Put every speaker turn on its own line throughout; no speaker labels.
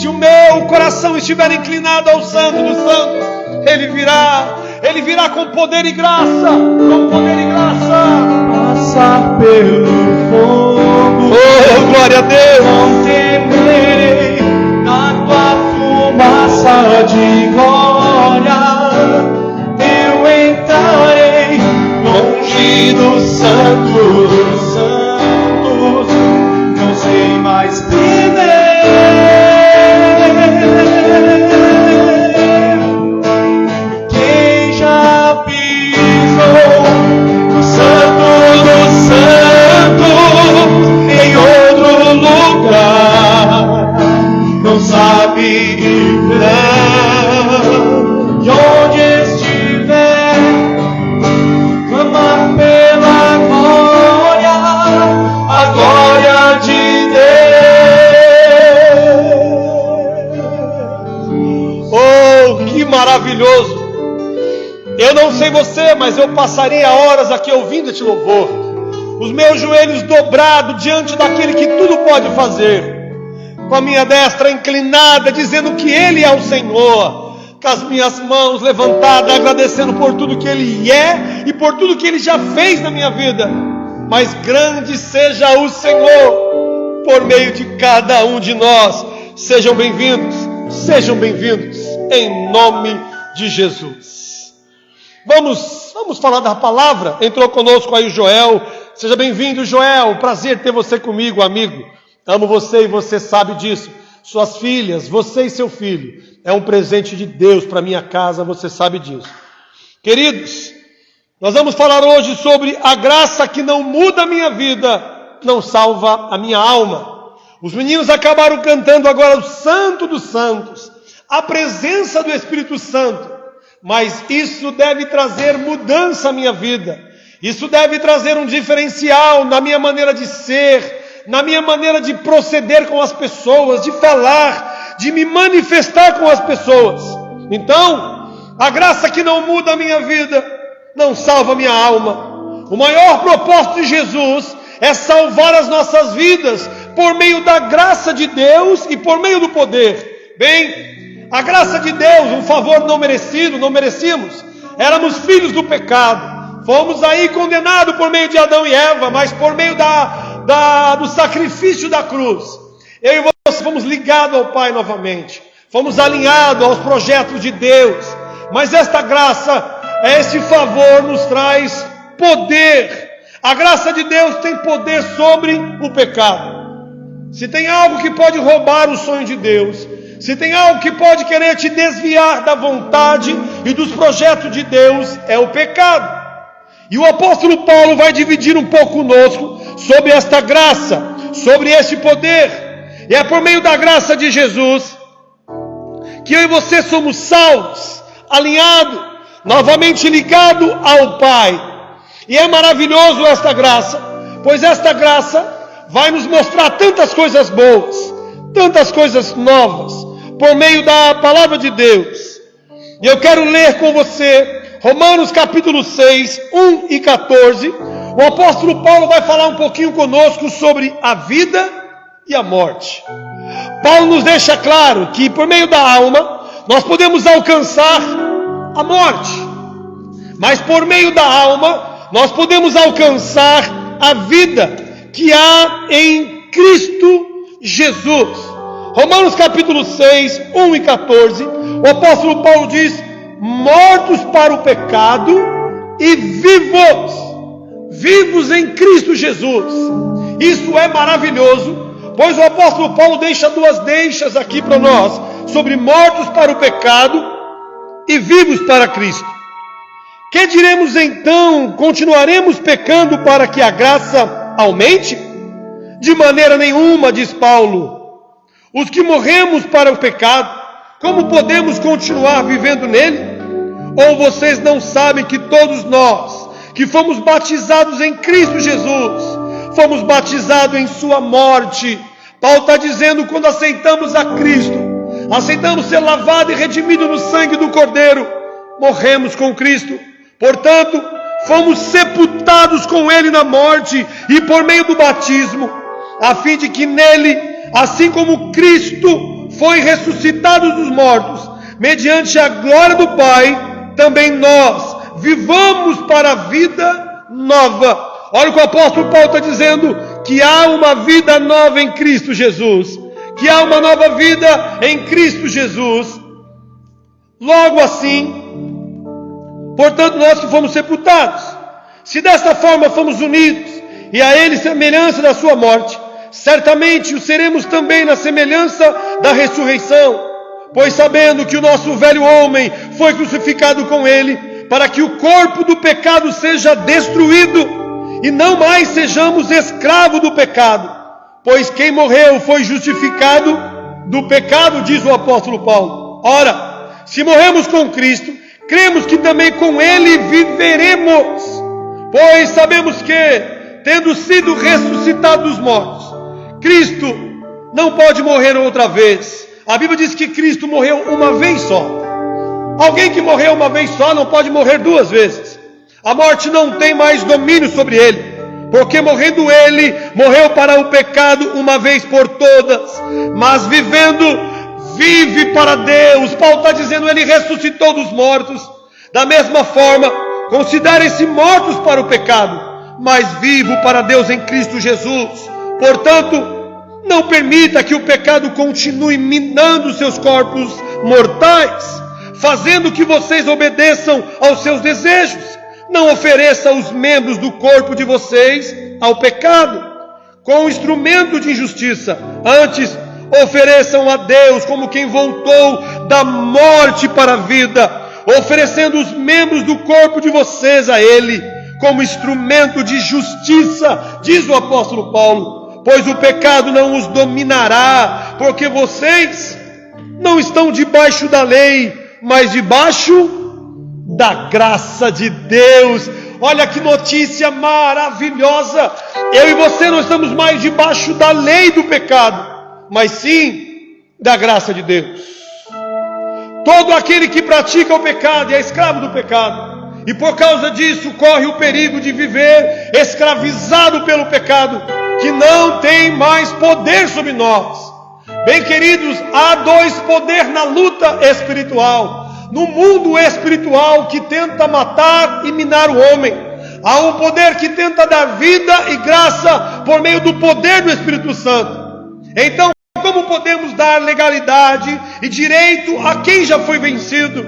se o meu coração estiver inclinado ao Santo dos Santos, Ele virá com poder e graça,
Passar pelo fogo,
oh glória a Deus,
não temerei, na tua fumaça de glória, eu entrarei, longe do Santo dos Santos, não sei mais temer. Quem já pisou no Santo dos Santos, em outro lugar, não sabe não. E onde estiver, clama pela glória, a glória de Deus.
oh que maravilhoso! Eu não sei você, mas eu passaria horas aqui ouvindo este louvor, os meus joelhos dobrados diante daquele que tudo pode fazer, com a minha destra inclinada, dizendo que Ele é o Senhor, com as minhas mãos levantadas, agradecendo por tudo que Ele é e por tudo que Ele já fez na minha vida. Mas grande seja o Senhor por meio de cada um de nós. Sejam bem-vindos, em nome de Jesus. Vamos falar da palavra. Entrou conosco aí o Joel. Seja bem-vindo, Joel. Prazer ter você comigo, amigo. Amo você e você sabe disso. Suas filhas, você e seu filho, é um presente de Deus para minha casa, você sabe disso. Queridos, nós vamos falar hoje sobre a graça que não muda a minha vida, não salva a minha alma. Os meninos acabaram cantando agora o Santo dos Santos, a presença do Espírito Santo. Mas isso deve trazer mudança à minha vida. Isso deve trazer um diferencial na minha maneira de ser, na minha maneira de proceder com as pessoas, de falar, de me manifestar com as pessoas. Então, a graça que não muda a minha vida, não salva a minha alma. O maior propósito de Jesus é salvar as nossas vidas por meio da graça de Deus e por meio do poder. Bem, a graça de Deus, um favor não merecido, não merecíamos. Éramos filhos do pecado. Fomos aí condenados por meio de Adão e Eva, mas por meio do sacrifício da cruz, eu e você fomos ligados ao Pai novamente. Fomos alinhados aos projetos de Deus. Mas esta graça, esse favor nos traz poder. A graça de Deus tem poder sobre o pecado. Se tem algo que pode roubar o sonho de Deus, se tem algo que pode querer te desviar da vontade e dos projetos de Deus, é o pecado. E o apóstolo Paulo vai dividir um pouco conosco sobre esta graça, sobre este poder. E é por meio da graça de Jesus que eu e você somos salvos, alinhados, novamente ligados ao Pai. E é maravilhoso esta graça, pois esta graça vai nos mostrar tantas coisas boas, tantas coisas novas, por meio da palavra de Deus. E eu quero ler com você Romanos capítulo 6, 1 e 14. O apóstolo Paulo vai falar um pouquinho conosco sobre a vida e a morte. Paulo nos deixa claro que por meio da alma nós podemos alcançar a morte, mas por meio da alma nós podemos alcançar a vida que há em Cristo Jesus. Romanos capítulo 6, 1 e 14, o apóstolo Paulo diz: mortos para o pecado e vivos em Cristo Jesus. Isso é maravilhoso, pois o apóstolo Paulo deixa duas deixas aqui para nós, sobre mortos para o pecado e vivos para Cristo. Que diremos então? Continuaremos pecando para que a graça aumente? De maneira nenhuma, diz Paulo. Os que morremos para o pecado, como podemos continuar vivendo nele? Ou vocês não sabem que todos nós, que fomos batizados em Cristo Jesus, fomos batizados em sua morte? Paulo está dizendo, quando aceitamos a Cristo, aceitamos ser lavado e redimido no sangue do Cordeiro, morremos com Cristo. Portanto, fomos sepultados com Ele na morte e por meio do batismo, a fim de que nele, assim como Cristo foi ressuscitado dos mortos, mediante a glória do Pai, também nós vivamos para a vida nova. Olha o que o apóstolo Paulo está dizendo, que há uma vida nova em Cristo Jesus, que há uma nova vida em Cristo Jesus. Logo assim, portanto, nós que fomos sepultados, se desta forma fomos unidos, e a Ele semelhança da sua morte, certamente o seremos também na semelhança da ressurreição, pois sabendo que o nosso velho homem foi crucificado com Ele, para que o corpo do pecado seja destruído, e não mais sejamos escravos do pecado, pois quem morreu foi justificado do pecado, diz o apóstolo Paulo. Ora, se morremos com Cristo, cremos que também com Ele viveremos, pois sabemos que, tendo sido ressuscitado dos mortos, Cristo não pode morrer outra vez. A Bíblia diz que Cristo morreu uma vez só. Alguém que morreu uma vez só não pode morrer duas vezes. A morte não tem mais domínio sobre ele, porque morrendo ele, morreu para o pecado uma vez por todas, mas vivendo, vive para Deus. Paulo está dizendo, ele ressuscitou dos mortos. Da mesma forma, considerem-se mortos para o pecado, mas vivo para Deus em Cristo Jesus. Portanto, não permita que o pecado continue minando seus corpos mortais, fazendo que vocês obedeçam aos seus desejos. Não ofereça os membros do corpo de vocês ao pecado, com instrumento de injustiça. Antes, ofereçam a Deus como quem voltou da morte para a vida, oferecendo os membros do corpo de vocês a Ele, como instrumento de justiça, diz o apóstolo Paulo. Pois o pecado não os dominará, porque vocês não estão debaixo da lei, mas debaixo da graça de Deus. Olha que notícia maravilhosa! Eu e você não estamos mais debaixo da lei do pecado, mas sim da graça de Deus. Todo aquele que pratica o pecado é escravo do pecado, e por causa disso corre o perigo de viver escravizado pelo pecado, que não tem mais poder sobre nós. Bem, queridos, há dois poderes na luta espiritual. No mundo espiritual que tenta matar e minar o homem, há um poder que tenta dar vida e graça por meio do poder do Espírito Santo. Então, como podemos dar legalidade e direito a quem já foi vencido,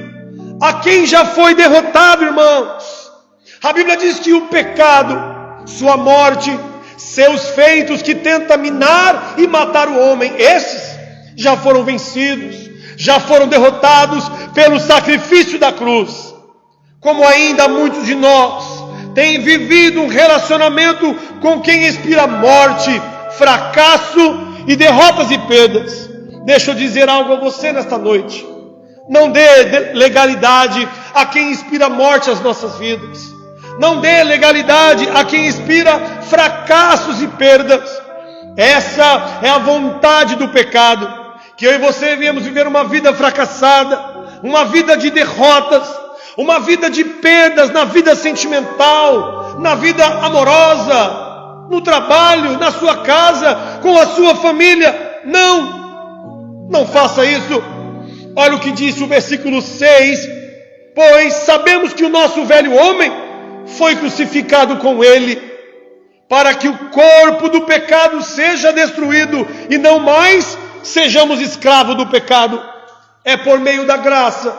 a quem já foi derrotado, irmãos? A Bíblia diz que o pecado, sua morte, seus feitos que tenta minar e matar o homem, esses já foram vencidos, já foram derrotados pelo sacrifício da cruz. Como ainda muitos de nós têm vivido um relacionamento com quem inspira morte, fracasso e derrotas e perdas. Deixa eu dizer algo a você nesta noite. Não dê legalidade a quem inspira morte às nossas vidas. Não dê legalidade a quem inspira fracassos e perdas. Essa é a vontade do pecado, que eu e você viemos viver uma vida fracassada, uma vida de derrotas, uma vida de perdas na vida sentimental, na vida amorosa, no trabalho, na sua casa, com a sua família. Não faça isso. Olha o que disse o versículo 6: pois sabemos que o nosso velho homem foi crucificado com Ele, para que o corpo do pecado seja destruído e não mais sejamos escravos do pecado. É por meio da graça,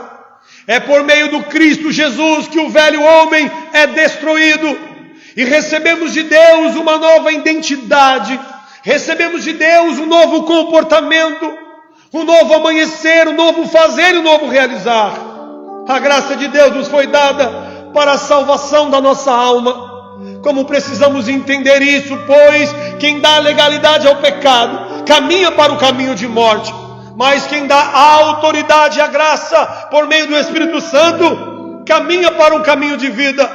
é por meio do Cristo Jesus que o velho homem é destruído, e recebemos de Deus uma nova identidade, recebemos de Deus um novo comportamento, um novo amanhecer, um novo fazer e um novo realizar. A graça de Deus nos foi dada para a salvação da nossa alma. Como precisamos entender isso? Pois quem dá legalidade ao pecado caminha para o caminho de morte, mas quem dá a autoridade e a graça por meio do Espírito Santo caminha para um caminho de vida.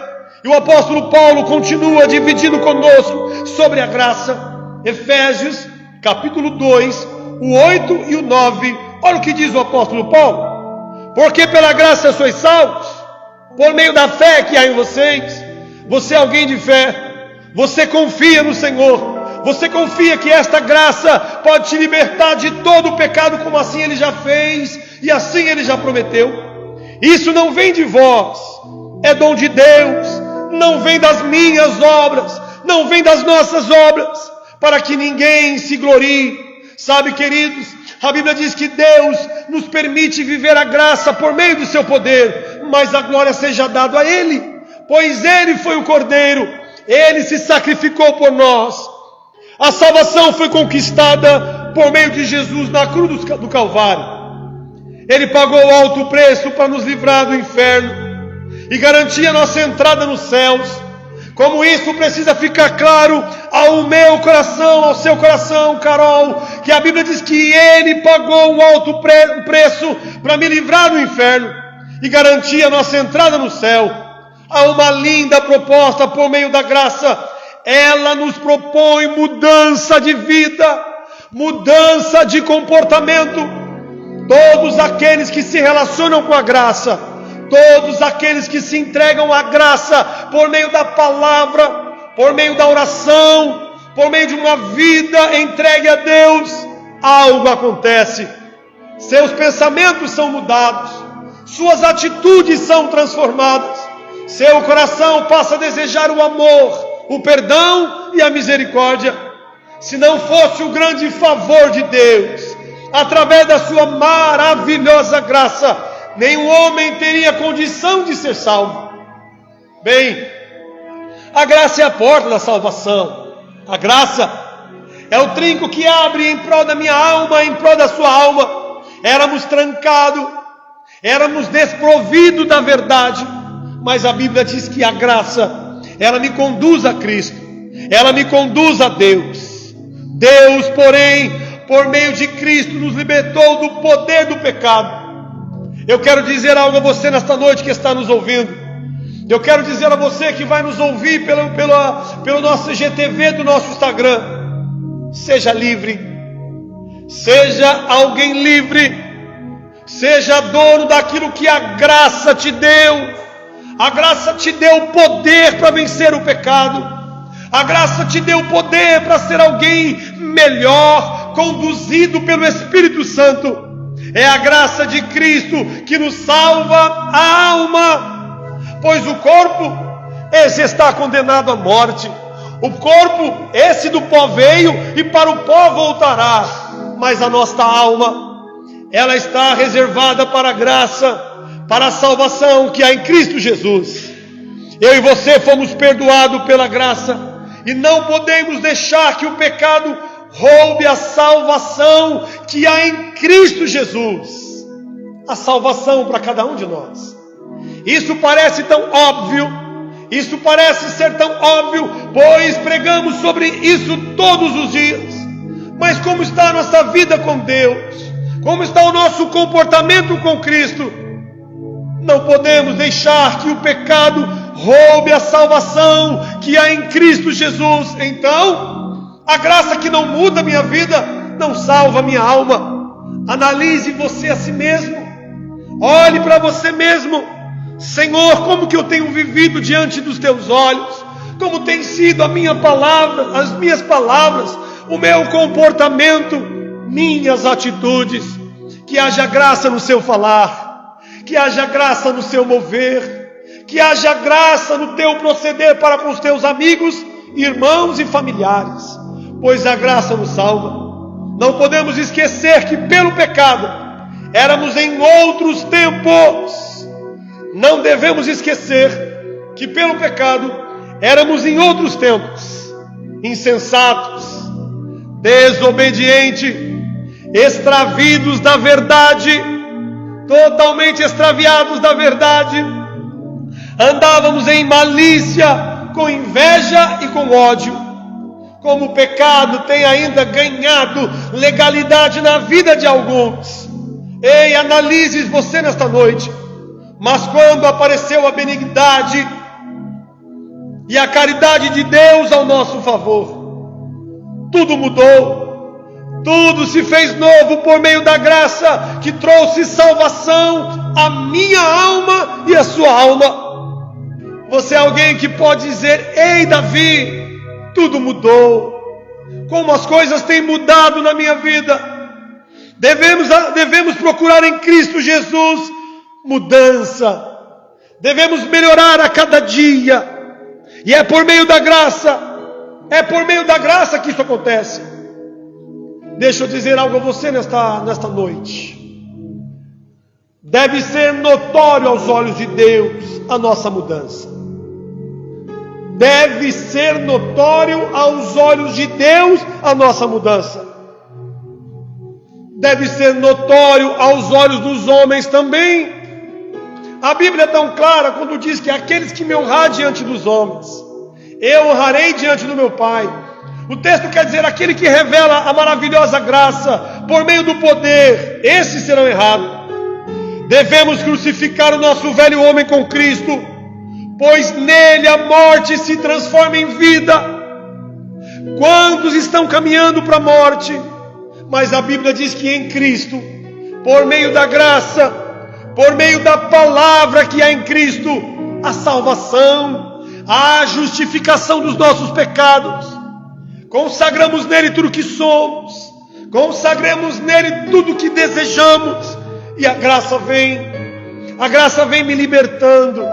E o apóstolo Paulo continua dividindo conosco sobre a graça. Efésios capítulo 2, o 8 e o 9. Olha o que diz o apóstolo Paulo: porque pela graça sois salvos, por meio da fé que há em vocês. Você é alguém de fé, você confia no Senhor, Você confia que esta graça pode te libertar de todo o pecado, como assim Ele já fez e assim Ele já prometeu? Isso não vem de vós, é dom de Deus, não vem das minhas obras, não vem das nossas obras, para que ninguém se glorie. Sabe, queridos, a Bíblia diz que Deus nos permite viver a graça por meio do seu poder, mas a glória seja dada a Ele, pois Ele foi o Cordeiro, Ele se sacrificou por nós. A salvação foi conquistada por meio de Jesus na cruz do Calvário. Ele pagou o alto preço para nos livrar do inferno e garantir a nossa entrada nos céus. Como isso precisa ficar claro ao meu coração, ao seu coração, Carol, que a Bíblia diz que Ele pagou um alto preço para me livrar do inferno e garantir a nossa entrada no céu. Há uma linda proposta por meio da graça. Ela nos propõe mudança de vida, mudança de comportamento. Todos aqueles que se relacionam com a graça, todos aqueles que se entregam à graça por meio da palavra, por meio da oração, por meio de uma vida entregue a Deus, algo acontece. Seus pensamentos são mudados, suas atitudes são transformadas, seu coração passa a desejar o amor, o perdão e a misericórdia. Se não fosse o grande favor de Deus, através da sua maravilhosa graça, nenhum homem teria condição de ser salvo. Bem, a graça é a porta da salvação. A graça é o trinco que abre em prol da minha alma, em prol da sua alma. Éramos trancados, éramos desprovidos da verdade, mas a Bíblia diz que a graça, ela me conduz a Cristo, ela me conduz a Deus. Deus, porém, por meio de Cristo, nos libertou do poder do pecado. Eu quero dizer algo a você nesta noite que está nos ouvindo. Eu quero dizer a você que vai nos ouvir pelo nosso GTV do nosso Instagram. Seja livre, seja alguém livre, seja dono daquilo que a graça te deu. A graça te deu poder para vencer o pecado. A graça te deu poder para ser alguém melhor, conduzido pelo Espírito Santo. É a graça de Cristo que nos salva a alma, pois o corpo, esse está condenado à morte. O corpo, esse do pó veio e para o pó voltará. Mas a nossa alma, ela está reservada para a graça, para a salvação que há em Cristo Jesus. Eu e você fomos perdoados pela graça e não podemos deixar que o pecado roube a salvação que há em Cristo Jesus. A salvação para cada um de nós. Isso parece tão óbvio, isso parece ser tão óbvio, pois pregamos sobre isso todos os dias. Mas como está a nossa vida com Deus? Como está o nosso comportamento com Cristo? Não podemos deixar que o pecado roube a salvação que há em Cristo Jesus. Então, a graça que não muda a minha vida, não salva a minha alma. Analise você a si mesmo. Olhe para você mesmo. Senhor, como que eu tenho vivido diante dos teus olhos? Como tem sido a minha palavra, as minhas palavras, o meu comportamento, minhas atitudes? Que haja graça no seu falar, que haja graça no seu mover, que haja graça no teu proceder para com os teus amigos, irmãos e familiares, pois a graça nos salva. Não podemos esquecer que pelo pecado éramos em outros tempos. Não devemos esquecer que pelo pecado éramos em outros tempos, insensatos, desobedientes, extravidos da verdade, totalmente extraviados da verdade. Andávamos em malícia, com inveja e com ódio. Como o pecado tem ainda ganhado legalidade na vida de alguns. Ei, analise você nesta noite. Mas quando apareceu a benignidade e a caridade de Deus ao nosso favor, tudo mudou. Tudo se fez novo por meio da graça que trouxe salvação à minha alma e à sua alma. Você é alguém que pode dizer: ei, Davi, tudo mudou. como as coisas têm mudado na minha vida. Devemos procurar em Cristo Jesus mudança. Devemos melhorar a cada dia. E é por meio da graça. É por meio da graça que isso acontece. Deixa eu dizer algo a você nesta noite. Deve ser notório aos olhos de Deus a nossa mudança. Deve ser notório aos olhos de Deus a nossa mudança. Deve ser notório aos olhos dos homens também. A Bíblia é tão clara quando diz que aqueles que me honrar diante dos homens, eu honrarei diante do meu Pai. O texto quer dizer aquele que revela a maravilhosa graça por meio do poder, esses serão honrados. Devemos crucificar o nosso velho homem com Cristo, pois nele a morte se transforma em vida. Quantos estão caminhando para a morte? Mas a Bíblia diz que em Cristo, por meio da graça, por meio da palavra que há em Cristo, a salvação, a justificação dos nossos pecados, consagramos nele tudo o que somos, consagramos nele tudo o que desejamos, e a graça vem me libertando,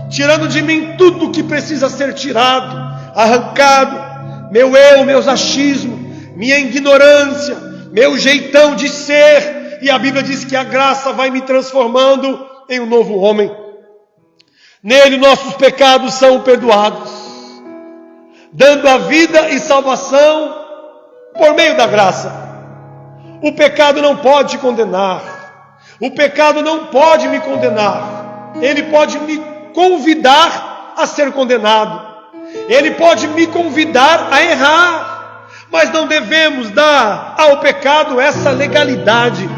tirando de mim tudo o que precisa ser tirado, arrancado, meu eu, meus achismos, minha ignorância, meu jeitão de ser, e a Bíblia diz que a graça vai me transformando em um novo homem. Nele nossos pecados são perdoados, dando a vida e salvação por meio da graça. O pecado não pode te condenar. O pecado não pode me condenar. Ele pode me convidar a ser condenado. Ele pode me convidar a errar. Mas não devemos dar ao pecado essa legalidade.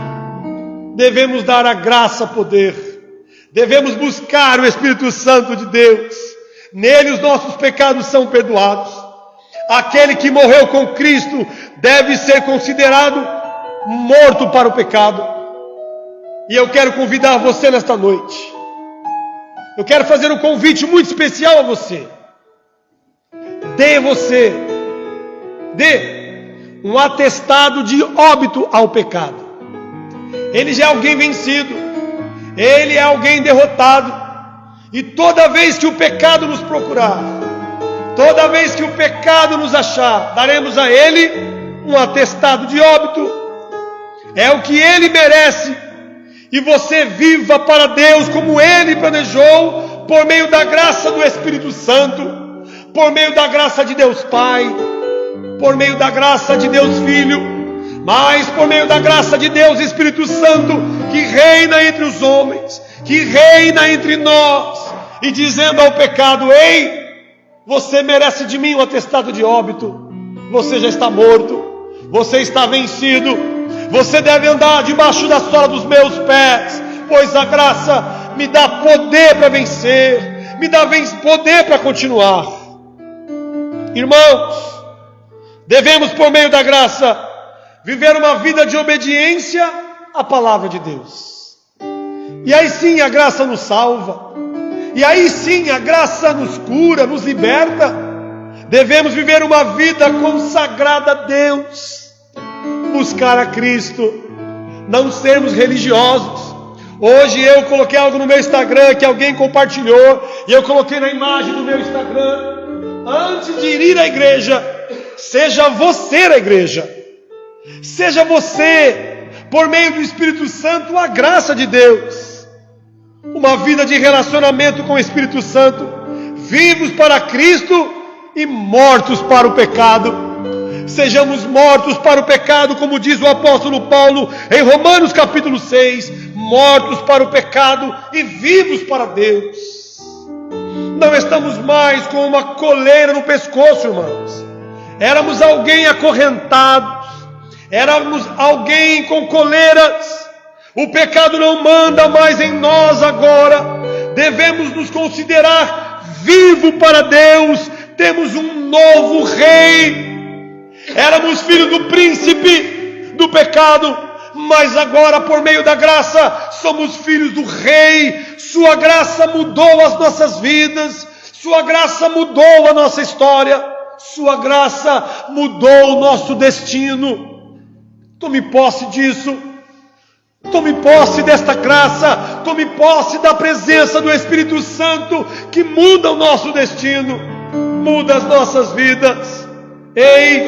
Devemos dar a graça poder. Devemos buscar o Espírito Santo de Deus. Nele os nossos pecados são perdoados. Aquele que morreu com Cristo deve ser considerado morto para o pecado. E eu quero convidar você nesta noite. Eu quero fazer um convite muito especial a você. Dê um atestado de óbito ao pecado. Ele já é alguém vencido. Ele é alguém derrotado. E toda vez que o pecado nos procurar, toda vez que o pecado nos achar, daremos a ele um atestado de óbito. É o que ele merece. E você viva para Deus como Ele planejou, por meio da graça do Espírito Santo, por meio da graça de Deus Pai, por meio da graça de Deus Filho, mas por meio da graça de Deus Espírito Santo, que reina entre os homens, que reina entre nós, e dizendo ao pecado: ei, você merece de mim um atestado de óbito, você já está morto, você está vencido. Você deve andar debaixo da sola dos meus pés, pois a graça me dá poder para vencer, me dá poder para continuar. Irmãos, devemos por meio da graça viver uma vida de obediência à palavra de Deus. E aí sim a graça nos salva, e aí sim a graça nos cura, nos liberta. Devemos viver uma vida consagrada a Deus, buscar a Cristo, não sermos religiosos. Hoje eu coloquei algo no meu Instagram que alguém compartilhou, e eu coloquei na imagem do meu Instagram: antes de ir à igreja, seja você a igreja, seja você, por meio do Espírito Santo, a graça de Deus, uma vida de relacionamento com o Espírito Santo, vivos para Cristo e mortos para o pecado. Sejamos mortos para o pecado, como diz o apóstolo Paulo em Romanos capítulo 6, mortos para o pecado e vivos para Deus. Não estamos mais com uma coleira no pescoço, irmãos. Éramos alguém acorrentados, éramos alguém com coleiras. O pecado não manda mais em nós agora. Devemos nos considerar vivos para Deus. Temos um novo rei. Éramos filhos do príncipe do pecado, mas agora por meio da graça somos filhos do rei. Sua graça mudou as nossas vidas, sua graça mudou a nossa história, sua graça mudou o nosso destino. Tome posse disso. Tome posse desta graça. Tome posse da presença do Espírito Santo que muda o nosso destino, muda as nossas vidas. Ei,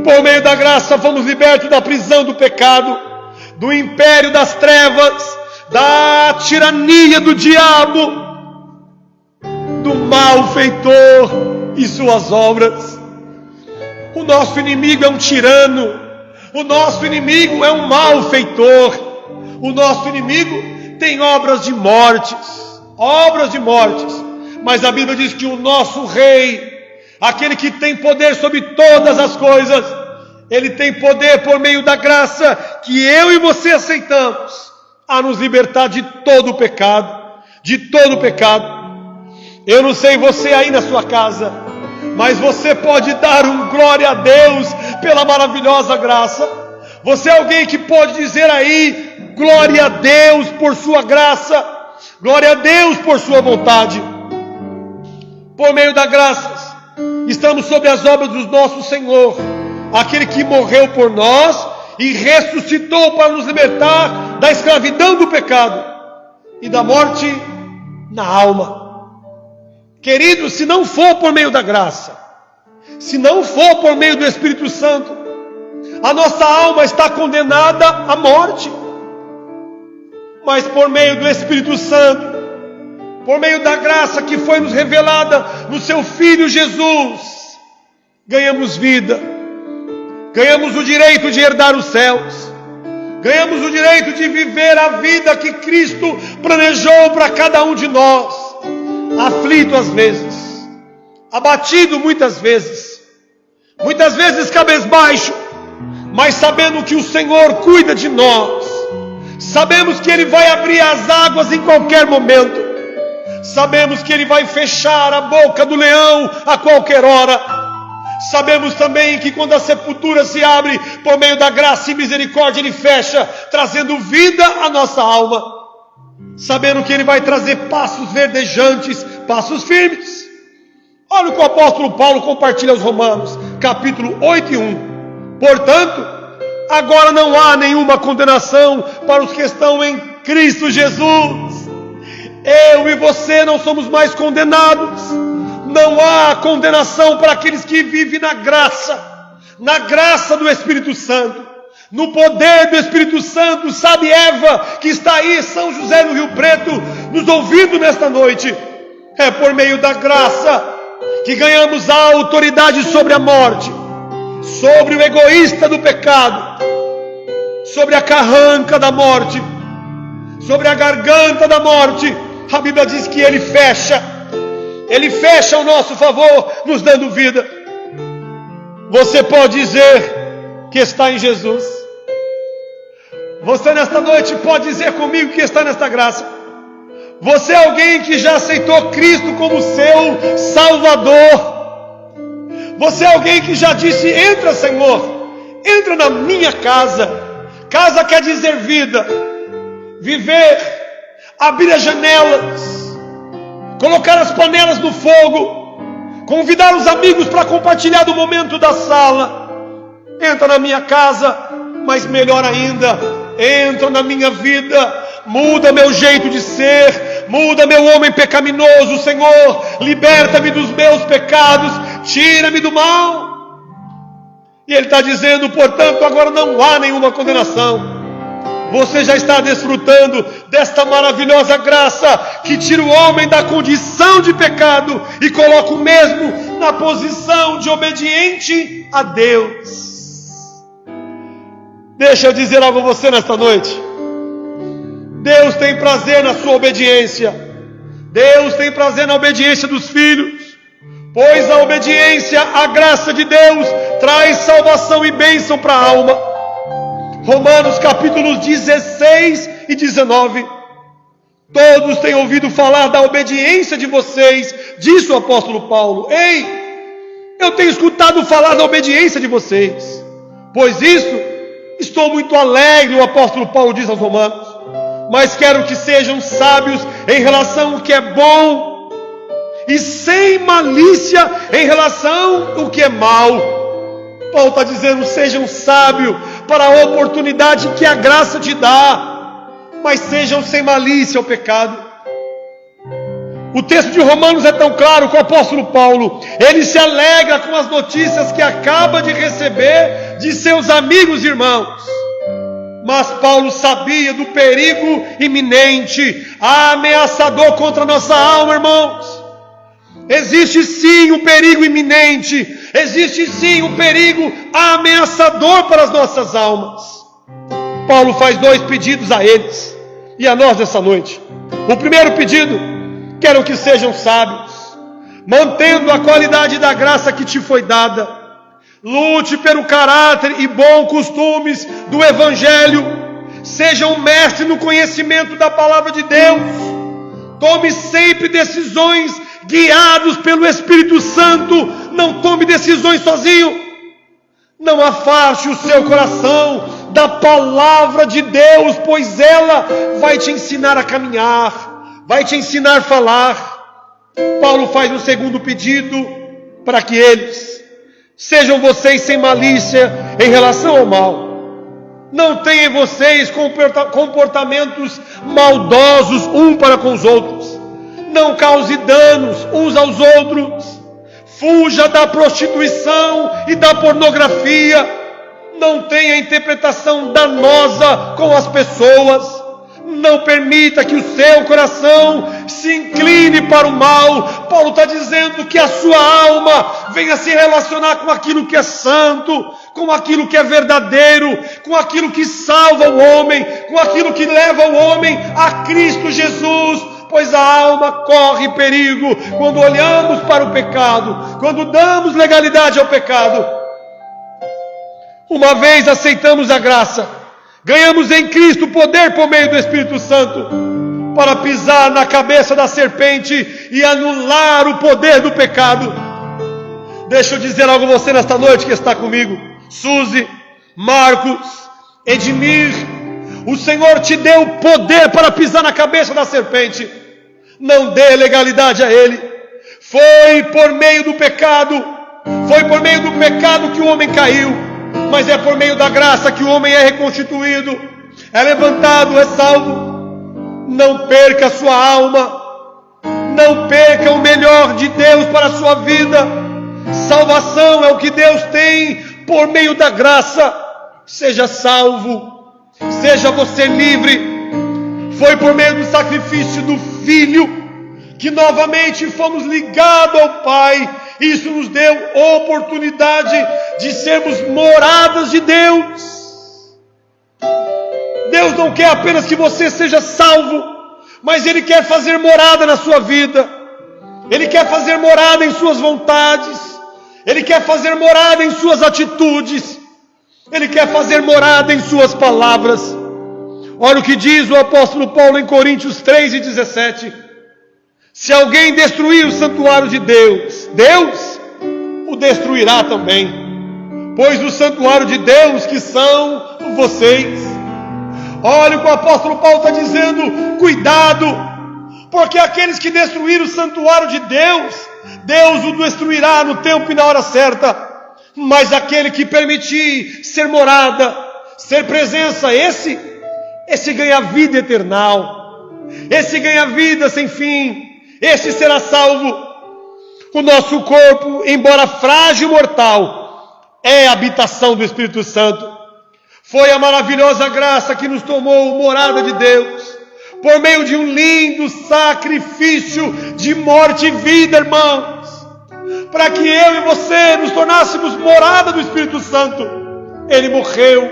por meio da graça fomos libertos da prisão do pecado, do império das trevas, da tirania do diabo, do malfeitor e suas obras. O nosso inimigo é um tirano, o nosso inimigo é um malfeitor, o nosso inimigo tem obras de mortes, mas a Bíblia diz que o nosso rei, aquele que tem poder sobre todas as coisas, ele tem poder por meio da graça que eu e você aceitamos, a nos libertar de todo o pecado, Eu não sei você aí na sua casa, mas você pode dar um glória a Deus pela maravilhosa graça. Você é alguém que pode dizer aí, glória a Deus por sua graça, glória a Deus por sua vontade. Por meio da graça, estamos sob as obras do nosso Senhor, aquele que morreu por nós e ressuscitou para nos libertar da escravidão do pecado e da morte na alma. Queridos, se não for por meio da graça, se não for por meio do Espírito Santo, a nossa alma está condenada à morte. Mas por meio do Espírito Santo, por meio da graça que foi nos revelada no seu Filho Jesus, ganhamos vida, ganhamos o direito de herdar os céus, ganhamos o direito de viver a vida que Cristo planejou para cada um de nós. Aflito às vezes, abatido muitas vezes cabisbaixo, mas sabendo que o Senhor cuida de nós, sabemos que Ele vai abrir as águas em qualquer momento, sabemos que Ele vai fechar a boca do leão a qualquer hora, sabemos também que quando a sepultura se abre, por meio da graça e misericórdia Ele fecha, trazendo vida à nossa alma, sabendo que Ele vai trazer passos verdejantes, passos firmes. Olha o que o apóstolo Paulo compartilha aos Romanos, capítulo 8 e 1. Portanto, agora não há nenhuma condenação para os que estão em Cristo Jesus. Eu e você não somos mais condenados. Não há condenação para aqueles que vivem na graça do Espírito Santo, no poder do Espírito Santo. Sabe Eva, que está aí em São José no Rio Preto, nos ouvindo nesta noite? É por meio da graça que ganhamos a autoridade sobre a morte, sobre o egoísta do pecado, sobre a carranca da morte, sobre a garganta da morte. A Bíblia diz que Ele fecha ao nosso favor, nos dando vida. Você pode dizer que está em Jesus. Você nesta noite pode dizer comigo que está nesta graça. Você é alguém que já aceitou Cristo como seu Salvador. Você é alguém que já disse: entra, Senhor, entra na minha casa. Casa quer dizer vida, viver, abrir as janelas, colocar as panelas no fogo, convidar os amigos para compartilhar do momento da sala. Entra na minha casa, mas melhor ainda, entra na minha vida, muda meu jeito de ser, muda meu homem pecaminoso, Senhor, liberta-me dos meus pecados, tira-me do mal. E Ele está dizendo, portanto, agora não há nenhuma condenação. Você já está desfrutando desta maravilhosa graça que tira o homem da condição de pecado e coloca o mesmo na posição de obediente a Deus. Deixa eu dizer algo a você nesta noite. Deus tem prazer na sua obediência. Deus tem prazer na obediência dos filhos, pois a obediência à graça de Deus traz salvação e bênção para a alma. Romanos capítulos 16 e 19. Todos têm ouvido falar da obediência de vocês, disse o apóstolo Paulo. Ei, eu tenho escutado falar da obediência de vocês, pois isso estou muito alegre, o apóstolo Paulo diz aos Romanos. Mas quero que sejam sábios em relação ao que é bom e sem malícia em relação ao que é mal. Paulo está dizendo: sejam sábios para a oportunidade que a graça te dá, mas sejam sem malícia ao pecado. O texto de Romanos é tão claro que o apóstolo Paulo, ele se alegra com as notícias que acaba de receber de seus amigos e irmãos. Mas Paulo sabia do perigo iminente, ameaçador contra a nossa alma, irmãos. Existe sim um perigo iminente, existe sim um perigo ameaçador para as nossas almas. Paulo faz 2 pedidos a eles e a nós nessa noite. O primeiro pedido: quero que sejam sábios, mantendo a qualidade da graça que te foi dada. Lute pelo caráter e bons costumes do Evangelho. Seja um mestre no conhecimento da palavra de Deus. Tome sempre decisões guiados pelo Espírito Santo. Não tome decisões sozinho. Não afaste o seu coração da palavra de Deus, pois ela vai te ensinar a caminhar, vai te ensinar a falar. Paulo faz um segundo pedido para que eles sejam vocês sem malícia em relação ao mal. Não tenham vocês comportamentos maldosos uns para com os outros. Não cause danos uns aos outros. Fuja da prostituição e da pornografia. Não tenha interpretação danosa com as pessoas. Não permita que o seu coração se incline para o mal. Paulo está dizendo que a sua alma venha se relacionar com aquilo que é santo, com aquilo que é verdadeiro, com aquilo que salva o homem, com aquilo que leva o homem a Cristo Jesus. Pois a alma corre perigo quando olhamos para o pecado, quando damos legalidade ao pecado. Uma vez aceitamos a graça, ganhamos em Cristo poder por meio do Espírito Santo para pisar na cabeça da serpente e anular o poder do pecado. Deixa eu dizer algo a você nesta noite que está comigo. Suzy, Marcos, Edmir, o Senhor te deu poder para pisar na cabeça da serpente. Não dê legalidade a ele. Foi por meio do pecado que o homem caiu. Mas é por meio da graça que o homem é reconstituído, é levantado, é salvo. Não perca a sua alma, não perca o melhor de Deus para a sua vida. Salvação é o que Deus tem por meio da graça. Seja salvo, seja você livre. Foi por meio do sacrifício do Filho que novamente fomos ligados ao Pai. Isso nos deu oportunidade de sermos moradas de Deus. Deus não quer apenas que você seja salvo, mas Ele quer fazer morada na sua vida. Ele quer fazer morada em suas vontades. Ele quer fazer morada em suas atitudes. Ele quer fazer morada em suas palavras. Olha o que diz o apóstolo Paulo em Coríntios 3:17. Se alguém destruir o santuário de Deus, Deus o destruirá também, pois o santuário de Deus que são vocês. Olha o que o apóstolo Paulo está dizendo: cuidado, porque aqueles que destruíram o santuário de Deus, Deus o destruirá no tempo e na hora certa. Mas aquele que permitir ser morada, ser presença, esse ganha vida eternal, esse ganha vida sem fim, esse será salvo. O nosso corpo, embora frágil e mortal, é a habitação do Espírito Santo. Foi a maravilhosa graça que nos tomou morada de Deus, por meio de um lindo sacrifício de morte e vida, irmãos, para que eu e você nos tornássemos morada do Espírito Santo. Ele morreu,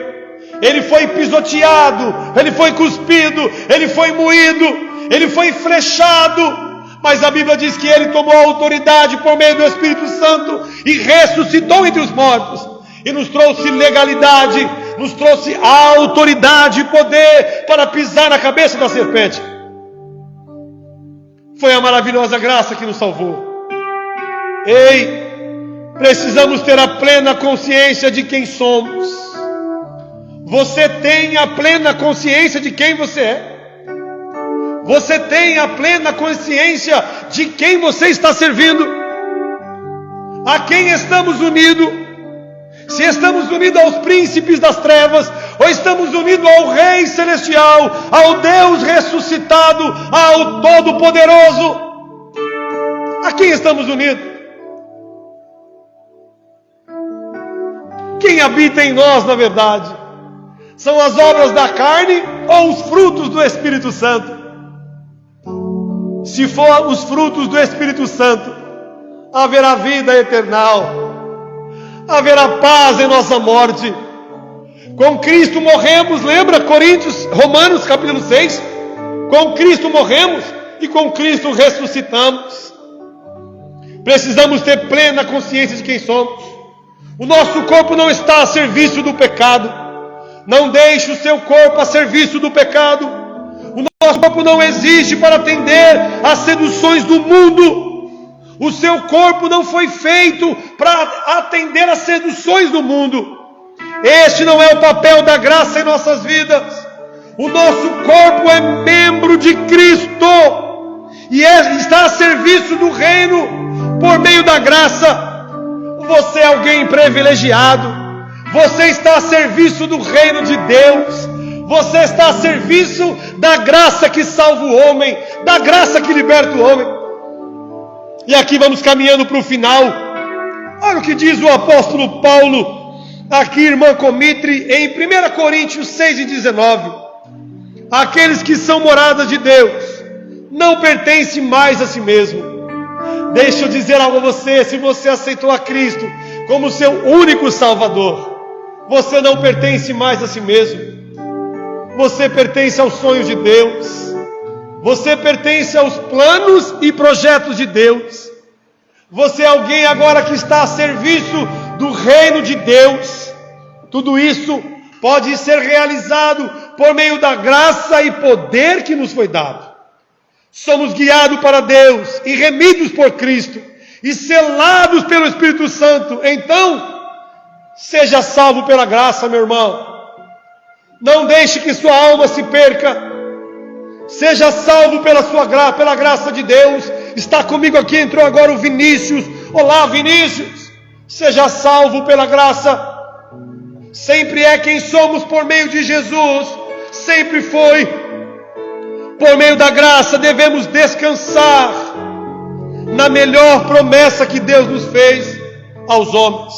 Ele foi pisoteado, Ele foi cuspido, Ele foi moído, Ele foi flechado. Mas a Bíblia diz que Ele tomou a autoridade por meio do Espírito Santo e ressuscitou entre os mortos. E nos trouxe legalidade, nos trouxe autoridade e poder para pisar na cabeça da serpente. Foi a maravilhosa graça que nos salvou. Ei, precisamos ter a plena consciência de quem somos. Você tem a plena consciência de quem você é? Você tem a plena consciência de quem você está servindo? A quem estamos unidos? Se estamos unidos aos príncipes das trevas, ou estamos unidos ao Rei Celestial, ao Deus ressuscitado, ao Todo-Poderoso? A quem estamos unidos? Quem habita em nós, na verdade? São as obras da carne ou os frutos do Espírito Santo? Se for os frutos do Espírito Santo, haverá vida eternal, haverá paz em nossa morte. Com Cristo morremos, lembra Romanos capítulo 6? Com Cristo morremos e com Cristo ressuscitamos. Precisamos ter plena consciência de quem somos. O nosso corpo não está a serviço do pecado. Não deixe o seu corpo a serviço do pecado. O nosso corpo não existe para atender às seduções do mundo. O seu corpo não foi feito para atender às seduções do mundo. Este não é o papel da graça em nossas vidas. O nosso corpo é membro de Cristo e está a serviço do reino por meio da graça. Você é alguém privilegiado. Você está a serviço do reino de Deus. Você está a serviço da graça que salva o homem, da graça que liberta o homem. E aqui vamos caminhando para o final. Olha o que diz o apóstolo Paulo, aqui, irmã Comitre, em 1 Coríntios 6:19. Aqueles que são moradas de Deus não pertencem mais a si mesmo. Deixa eu dizer algo a você: se você aceitou a Cristo como seu único Salvador, você não pertence mais a si mesmo. Você pertence aos sonhos de Deus. Você pertence aos planos e projetos de Deus. Você é alguém agora que está a serviço do reino de Deus. Tudo isso pode ser realizado por meio da graça e poder que nos foi dado. Somos guiados para Deus e remidos por Cristo e selados pelo Espírito Santo. Então, seja salvo pela graça, meu irmão. Não deixe que sua alma se perca. Seja salvo pela graça de Deus. Está comigo aqui, entrou agora o Vinícius. Olá, Vinícius. Seja salvo pela graça. Sempre é quem somos por meio de Jesus. Sempre foi. Por meio da graça devemos descansar na melhor promessa que Deus nos fez aos homens.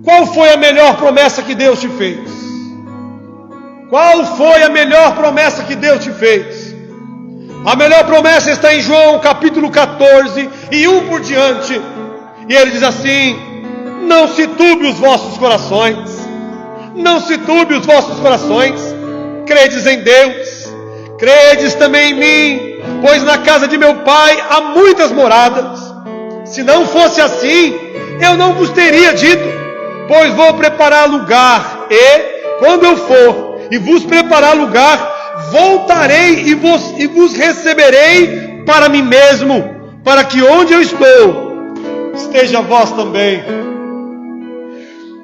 Qual foi a melhor promessa que Deus te fez? Qual foi a melhor promessa que Deus te fez? A melhor promessa está em João capítulo 14 e 1 por diante. E ele diz assim: não se turbe os vossos corações. Não se turbe os vossos corações. Credes em Deus, credes também em mim, pois na casa de meu pai há muitas moradas. Se não fosse assim, eu não vos teria dito, pois vou preparar lugar, e quando eu for e vos preparar lugar, voltarei e vos receberei para mim mesmo, para que onde eu estou, esteja vós também.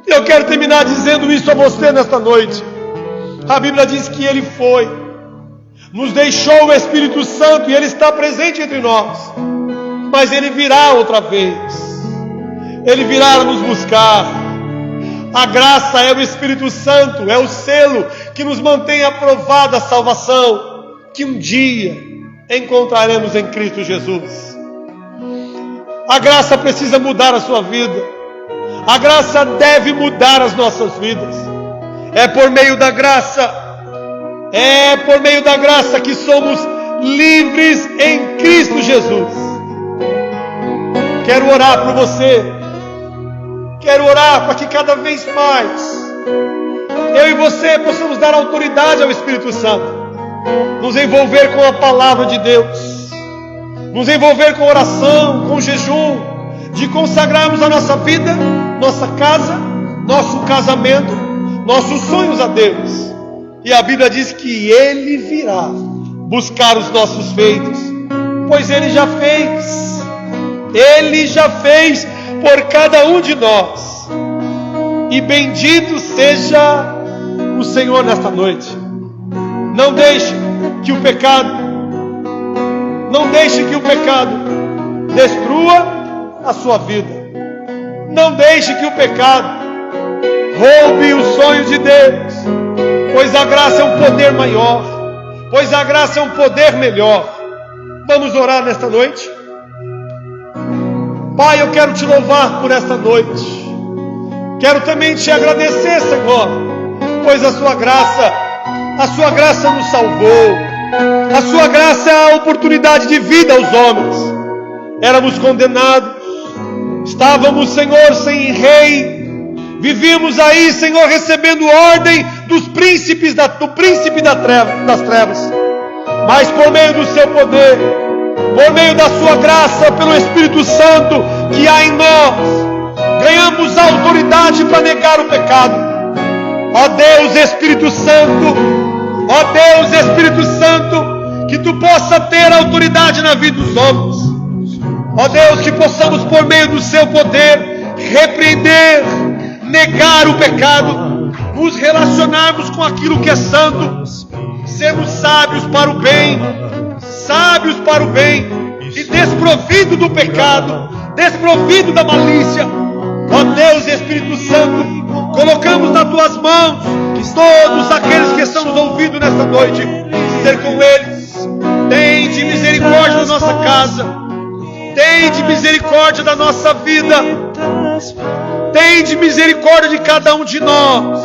Eu quero terminar dizendo isso a você nesta noite. A Bíblia diz que Ele foi, nos deixou o Espírito Santo e Ele está presente entre nós, mas Ele virá outra vez. Ele virá nos buscar. A graça é o Espírito Santo, é o selo que nos mantém aprovada a salvação, que um dia encontraremos em Cristo Jesus. A graça precisa mudar a sua vida. A graça deve mudar as nossas vidas. É por meio da graça que somos livres em Cristo Jesus. Quero orar por você. Quero orar para que cada vez mais eu e você possamos dar autoridade ao Espírito Santo, nos envolver com a palavra de Deus, nos envolver com oração, com jejum, de consagrarmos a nossa vida, nossa casa, nosso casamento, nossos sonhos a Deus. E a Bíblia diz que Ele virá buscar os nossos feitos, pois Ele já fez. Ele já fez por cada um de nós. E bendito seja o Senhor nesta noite. Não deixe que o pecado, Não deixe que o pecado destrua a sua vida. Não deixe que o pecado roube os sonhos de Deus, pois a graça é um poder maior, pois a graça é um poder melhor. Vamos orar nesta noite? Pai, eu quero te louvar por esta noite. Quero também te agradecer, Senhor, pois a sua graça nos salvou. A sua graça é a oportunidade de vida aos homens. Éramos condenados, estávamos, Senhor, sem rei, vivíamos aí, Senhor, recebendo ordem do príncipe das trevas. Mas por meio do seu poder, por meio da sua graça, pelo Espírito Santo que há em nós, ganhamos a autoridade para negar o pecado. Ó Deus Espírito Santo, que tu possa ter autoridade na vida dos homens. Ó Deus, que possamos por meio do seu poder repreender, negar o pecado, nos relacionarmos com aquilo que é santo, sermos sábios para o bem, e desprovido do pecado, desprovido da malícia. Ó Deus Espírito Santo, colocamos nas tuas mãos todos aqueles que estão nos ouvindo nesta noite. Ser com eles. Tende misericórdia da nossa casa, tende misericórdia da nossa vida, tende misericórdia de cada um de nós.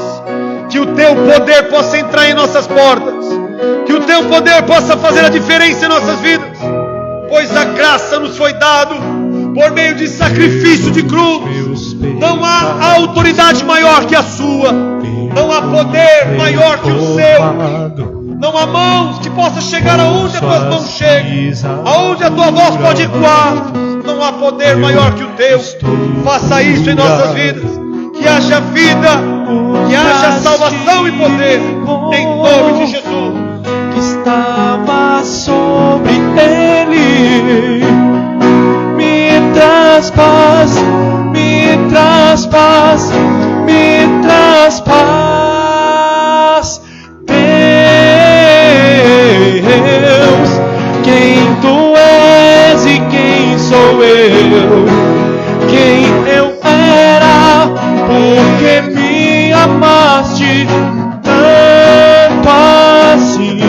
Que o teu poder possa entrar em nossas portas, que o teu poder possa fazer a diferença em nossas vidas, pois a graça nos foi dado por meio de sacrifício de cruz. Não há autoridade maior que a sua, não há poder maior que o seu. Não há mãos que possam chegar aonde as tuas mãos chegam, aonde a tua voz pode ecoar. Não há poder maior que o teu. Faça isso em nossas vidas. Que haja vida, que haja salvação e poder, em nome de Jesus.
Que estava sobre ele, me traz paz, me traz paz, me traz paz. Deus, quem tu és e quem sou eu, quem eu era, porque me amaste tanto assim.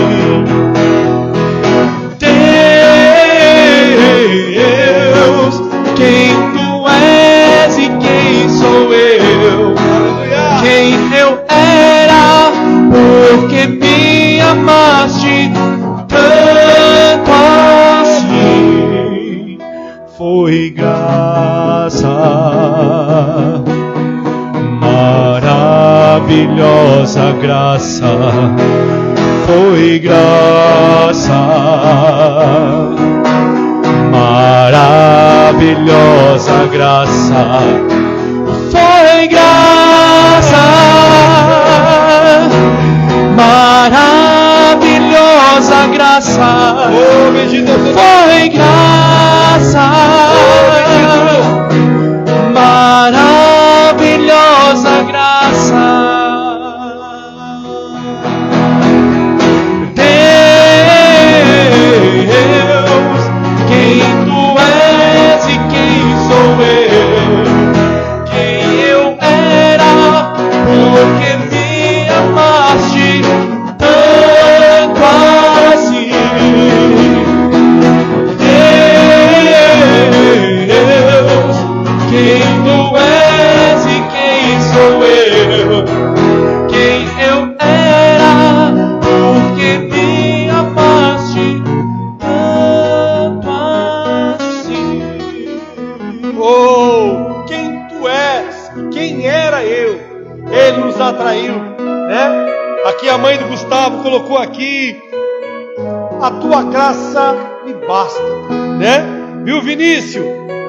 Deus, quem tu és e quem sou eu, quem eu era, porque me amaste tanto assim. Foi graça, maravilhosa graça, foi graça, maravilhosa graça, foi graça, maravilhosa graça, foi graça, maravilhosa graça. Deus, quem tu és e quem sou eu, quem eu era, porque me amaste tanto assim. Deus, quem tu és e quem sou eu, quem eu era, porque me amaste tanto assim.
Oh, quem tu és, quem era eu, ele nos atraiu, né? Aqui a mãe do Gustavo colocou aqui: a tua graça me basta, né? Viu, Vinícius?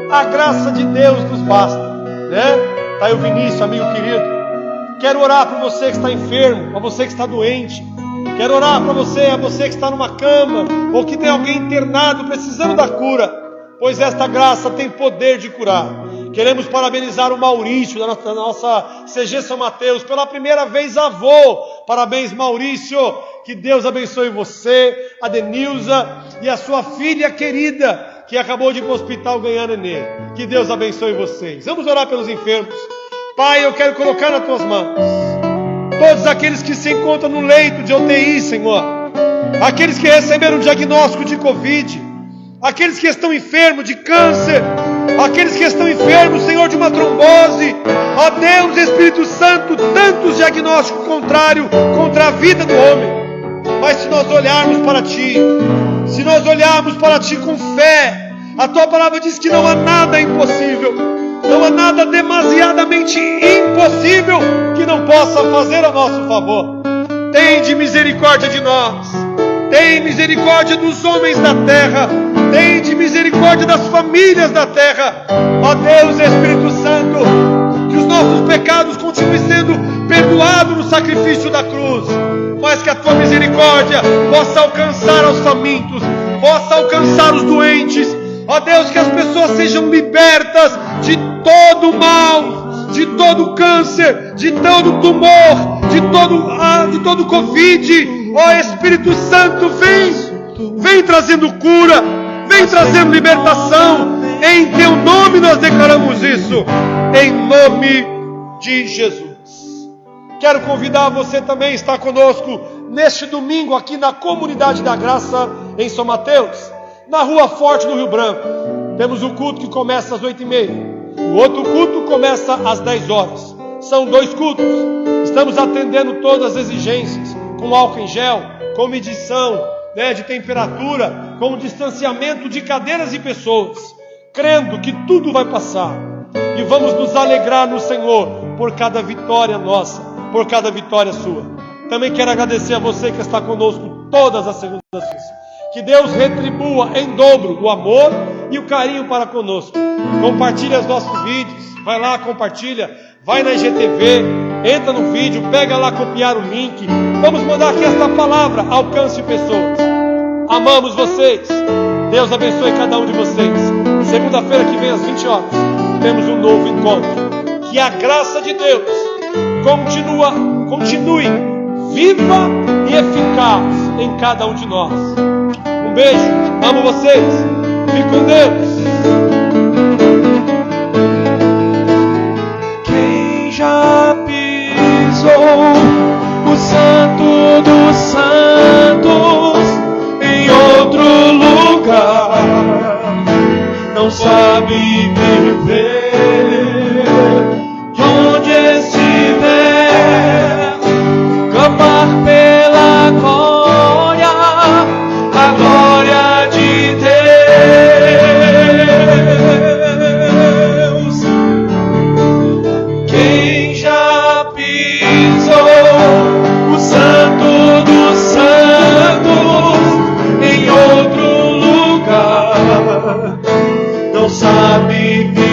A graça de Deus nos basta, né? Tá aí o Vinícius, amigo querido. Quero orar para você que está enfermo, para você que está doente. Quero orar para você, a você que está numa cama, ou que tem alguém internado precisando da cura, pois esta graça tem poder de curar. Queremos parabenizar o Maurício, da nossa CG São Mateus, pela primeira vez avô. Parabéns, Maurício, Que Deus abençoe você, a Denilza e a sua filha querida, que acabou de ir para o hospital ganhar neném. Que Deus abençoe vocês. Vamos orar pelos enfermos. Pai, eu quero colocar nas tuas mãos todos aqueles que se encontram no leito de UTI, Senhor. Aqueles que receberam o diagnóstico de Covid. Aqueles que estão enfermos de câncer. Aqueles que estão enfermos, Senhor, de uma trombose. Ó Deus, Espírito Santo, tantos diagnósticos contrários contra a vida do homem. Mas se nós olharmos para Ti, se nós olharmos para Ti com fé, a Tua palavra diz que não há nada impossível, não há nada demasiadamente impossível que não possa fazer a nosso favor. Tende misericórdia de nós, tem misericórdia dos homens da terra, tende misericórdia das famílias da terra. Ó Deus, Espírito Santo, que os nossos pecados continuem sendo perdoados no sacrifício da cruz, mas que a Tua misericórdia possa alcançar aos famintos, possa alcançar os doentes. Ó Deus, que as pessoas sejam libertas de todo mal, de todo câncer, de todo tumor, de todo Covid. Ó Espírito Santo, vem trazendo cura, vem trazendo libertação. Em Teu nome nós declaramos isso, em nome de Jesus. Quero convidar você também a estar conosco neste domingo aqui na Comunidade da Graça em São Mateus, na Rua Forte do Rio Branco. Temos um culto que começa às 8h30, o outro culto começa às 10 horas. São 2 cultos. Estamos atendendo todas as exigências, com álcool em gel, com medição de temperatura, com distanciamento de cadeiras e pessoas, crendo que tudo vai passar. E vamos nos alegrar no Senhor por cada vitória nossa, por cada vitória sua. Também quero agradecer a você que está conosco todas as segundas-feiras. Que Deus retribua em dobro o amor e o carinho para conosco. Compartilhe os nossos vídeos, vai lá, compartilha, vai na IGTV, entra no vídeo, pega lá, copiar o link. Vamos mandar que esta palavra alcance pessoas. Amamos vocês. Deus abençoe cada um de vocês. Segunda-feira que vem às 20 horas, temos um novo encontro. Que a graça de Deus continue viva e eficaz em cada um de nós. Um beijo, amo vocês, fique com Deus.
Quem já pisou o Santo dos Santos em outro lugar não sabe viver. Onde estiver, clamar pela glória, a glória de Deus. Quem já pisou o Santo dos Santos em outro lugar não sabe viver.